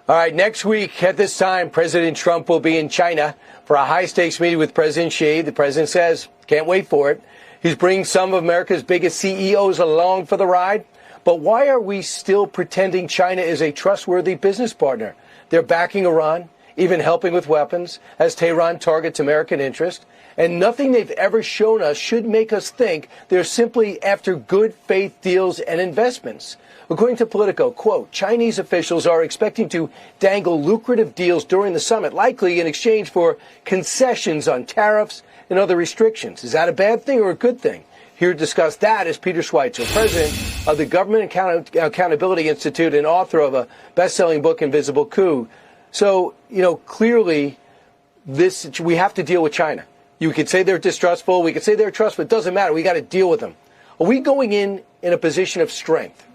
All right, next week at this time, President Trump will be in China for a high-stakes meeting with President Xi. The president says, can't wait for it. He's bringing some of America's biggest CEOs along for the ride. But why are we still pretending China is a trustworthy business partner? They're backing Iran, even helping with weapons, as Tehran targets American interest. And nothing they've ever shown us should make us think they're simply after good faith deals and investments. According to Politico, quote, Chinese officials are expecting to dangle lucrative deals during the summit, likely in exchange for concessions on tariffs and other restrictions. Is that a bad thing or a good thing? Here to discuss that is Peter Schweitzer, president of the Government Accountability Institute and author of a best-selling book, Invisible Coup. So, clearly, we have to deal with China. You could say they're distrustful. We could say they're trustful. It doesn't matter. We got to deal with them. Are we going in a position of strength?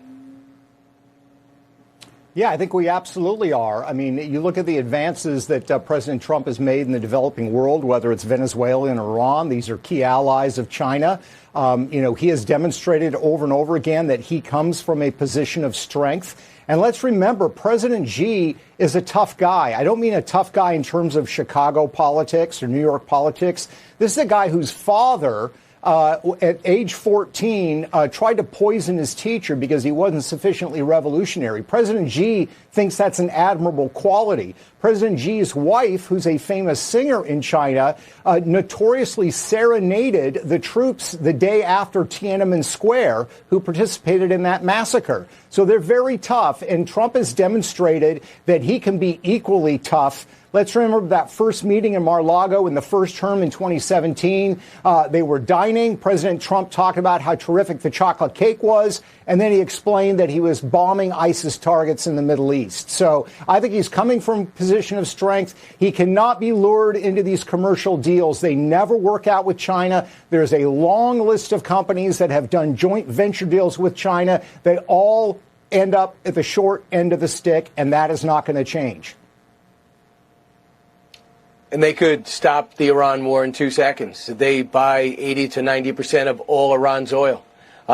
Yeah, I think we absolutely are. I mean, you look at the advances that President Trump has made in the developing world, whether it's Venezuela and Iran. These are key allies of China. He has demonstrated over and over again that he comes from a position of strength. And let's remember, President Xi is a tough guy. I don't mean a tough guy in terms of Chicago politics or New York politics. This is a guy whose father, at age 14, tried to poison his teacher because he wasn't sufficiently revolutionary. President Xi thinks that's an admirable quality. President Xi's wife, who's a famous singer in China, notoriously serenaded the troops the day after Tiananmen Square who participated in that massacre. So they're very tough, and Trump has demonstrated that he can be equally tough. Let's remember that first meeting in Mar-a-Lago in the first term in 2017. They were dining. President Trump talked about how terrific the chocolate cake was, and then he explained that he was bombing ISIS targets in the Middle East. So I think he's coming from a position of strength. He cannot be lured into these commercial deals. They never work out with China. There's a long list of companies that have done joint venture deals with China. They all end up at the short end of the stick, and that is not going to change. And they could stop the Iran war in 2 seconds. They buy 80 to 90% of all Iran's oil.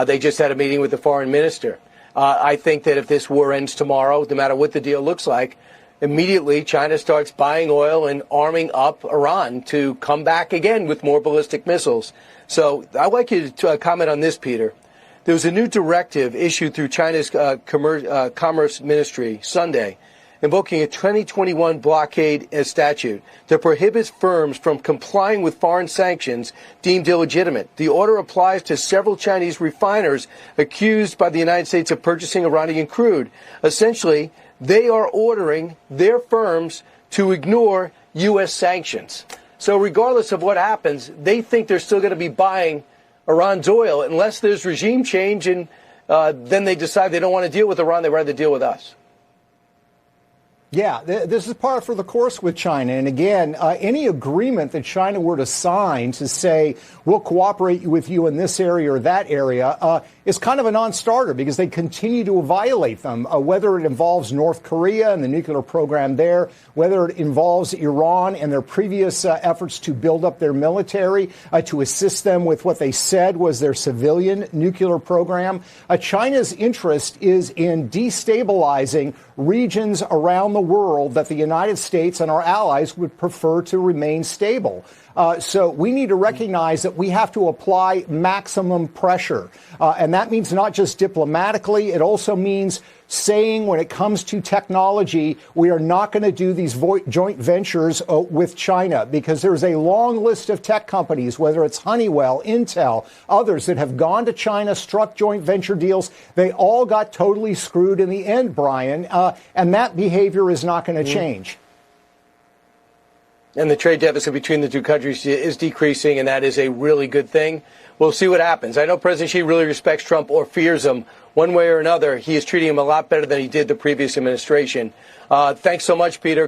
They just had a meeting with the foreign minister. I think that if this war ends tomorrow, no matter what the deal looks like, immediately China starts buying oil and arming up Iran to come back again with more ballistic missiles. So I'd like you to comment on this, Peter. There was a new directive issued through China's Commerce Ministry Sunday, invoking a 2021 blockade statute that prohibits firms from complying with foreign sanctions deemed illegitimate. The order applies to several Chinese refiners accused by the United States of purchasing Iranian crude. Essentially, they are ordering their firms to ignore U.S. sanctions. So regardless of what happens, they think they're still going to be buying Iran's oil unless there's regime change, and then they decide they don't want to deal with Iran, they'd rather deal with us. Yeah, this is par for the course with China. And again, any agreement that China were to sign to say, we'll cooperate with you in this area or that area, is kind of a non-starter because they continue to violate them, whether it involves North Korea and the nuclear program there, whether it involves Iran and their previous efforts to build up their military, to assist them with what they said was their civilian nuclear program. China's interest is in destabilizing regions around the world that the United States and our allies would prefer to remain stable. So we need to recognize that we have to apply maximum pressure. And that means not just diplomatically. It also means saying when it comes to technology, we are not going to do these joint ventures with China because there's a long list of tech companies, whether it's Honeywell, Intel, others that have gone to China, struck joint venture deals. They all got totally screwed in the end, Brian. And that behavior is not going to change. And the trade deficit between the two countries is decreasing, and that is a really good thing. We'll see what happens. I know President Xi really respects Trump or fears him. One way or another, he is treating him a lot better than he did the previous administration. Thanks so much, Peter.